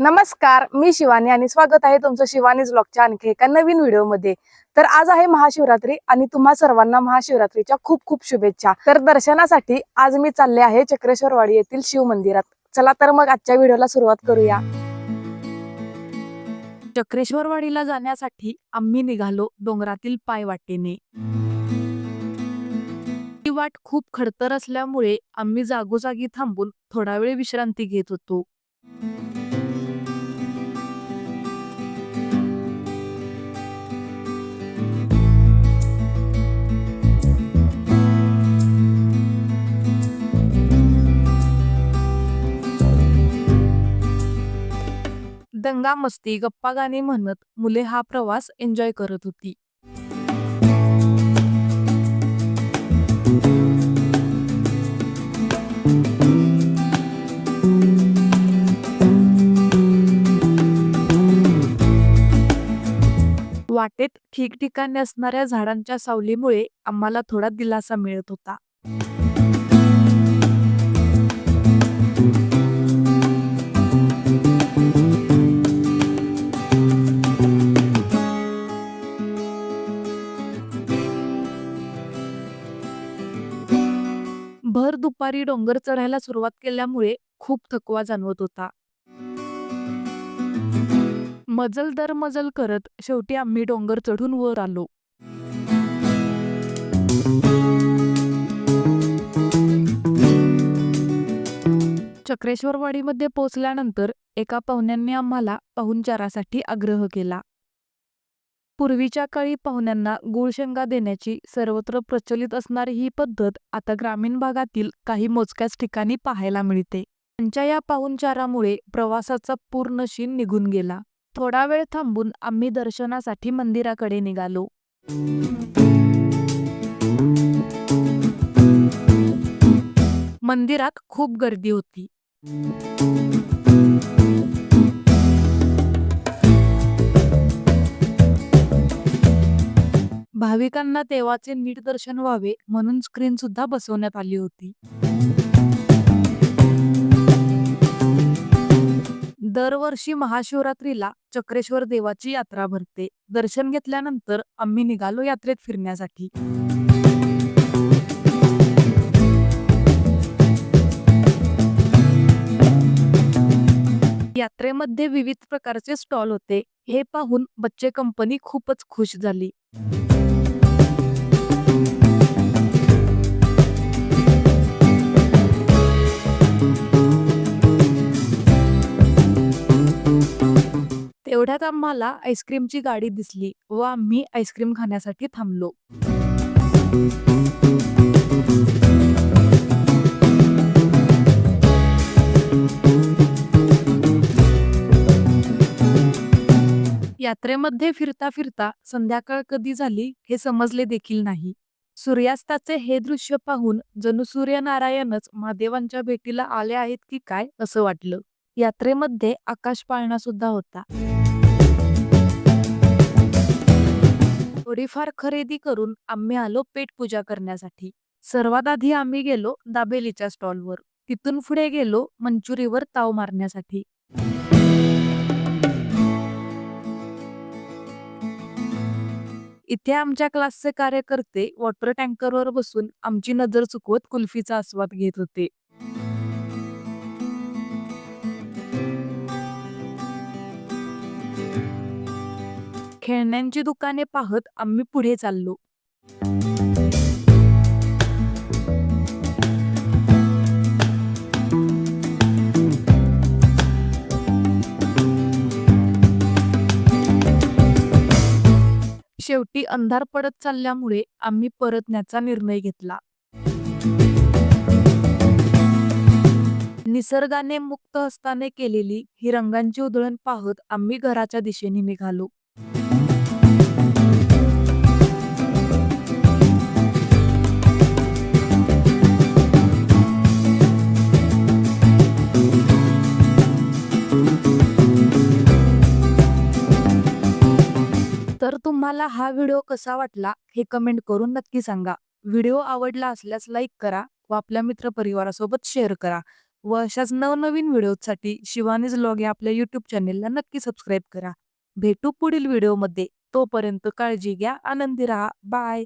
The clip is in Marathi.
नमस्कार, मी शिवानी आणि स्वागत आहे तुमचं शिवानीज ब्लॉगच्या आणखी एका नवीन व्हिडिओमध्ये। तर आज आहे महाशिवरात्री आणि तुम्हा सर्वांना महाशिवरात्रीच्या खूप खूप शुभेच्छा। तर दर्शनासाठी आज मी चालले आहे चक्रेश्वरवाडी येथील शिव मंदिरात। चला तर मग आजच्या व्हिडिओला सुरुवात करूया। चक्रेश्वरवाडीला जाण्यासाठी आम्ही निघालो डोंगरातील पायवाटेने। ही वाट खूप खडतर असल्यामुळे आम्ही जागोजागी थांबून थोडा वेळ विश्रांती घेत होतो। दंगा मस्ती गप्पा गाणी म्हणत मुले हा प्रवास एन्जॉय करत होती। वाटेत ठिकठिकाणी असणाऱ्या झाडांच्या सावलीमुळे आम्हाला थोडा दिलासा मिळत होता। भर दुपारी डोंगर चढायला सुरुवात केल्यामुळे खूप थकवा जाणवत होता। मजल दर मजल करत शेवटी आम्ही डोंगर चढून वर आलो। चक्रेश्वरवाडीमध्ये पोहोचल्यानंतर एका पाहुण्यांनी आम्हाला पाहुणचारासाठी आग्रह केला। पूर्वीच्या काळी पाहुण्यांना गुळशेंगा देण्याची सर्वत्र प्रचलित असणारी ही पद्धत आता ग्रामीण भागातील काही मोजक्याच ठिकाणी पाहायला मिळते। त्यांच्या या पाहुणचारामुळे प्रवासाचा पूर्ण शीण निघून गेला। थोडा वेळ थांबून आम्ही दर्शनासाठी मंदिराकडे निघालो। मंदिरात खूप गर्दी होती। भाविकांना देवाचे नीट दर्शन व्हावे म्हणून स्क्रीन सुद्धा बसवण्यात आली होती। दरवर्षी महाशिवरात्रीला चक्रेश्वर देवाची यात्रा भरते। दर्शन घेतल्यानंतर आम्ही निघालो यात्रेत फिरण्यासाठी। यात्रेमध्ये विविध प्रकारचे स्टॉल होते। हे पाहून बच्चे कंपनी खूपच खुश झाली। तेवढ्यात आम्हाला आईस्क्रीमची गाडी दिसली व आम्ही आईस्क्रीम खाण्यासाठी थांबलो। यात्रेमध्ये फिरता फिरता संध्याकाळ कधी झाली हे समजले देखील नाही। सूर्यास्ताचे हे दृश्य पाहून जणू सूर्यनारायणच महादेवांच्या भेटीला आले आहेत की काय असं वाटलं। यात्रेमध्ये आकाश पाळणा सुद्धा होता। थोडीफार खरेदी करून आम्ही आलो पेट पूजा करण्यासाठी। सर्वात आधी आम्ही गेलो दाबेलीच्या स्टॉलवर। तिथून पुढे गेलो मंचुरीवर ताव मारण्यासाठी। इथे आमच्या क्लासचे कार्यकर्ते वॉटर टँकरवर बसून आमची नजर चुकवत कुल्फीचा आस्वाद घेत होते। खेळण्यांची दुकाने पाहत आम्ही पुढे चाललो। शेवटी अंधार पडत चालल्यामुळे आम्ही परतण्याचा निर्णय घेतला। निसर्गाने मुक्त हस्ताने केलेली ही रंगांची उधळण पाहत आम्ही घराच्या दिशेने निघालो। तर तुम्हाला हा व्हिडिओ कसा वाटला हे कमेंट करून नक्की सांगा। व्हिडिओ आवडला असल्यास लाईक करा व आपल्या मित्रपरिवारासोबत शेअर करा। व अशाच नवनवीन व्हिडिओसाठी शिवानीज व्लॉग या आपल्या यूट्यूब चॅनेलला नक्की सबस्क्राईब करा. भेटू पुढील व्हिडिओमध्ये. तोपर्यंत काळजी घ्या, आनंदी राहा. बाय.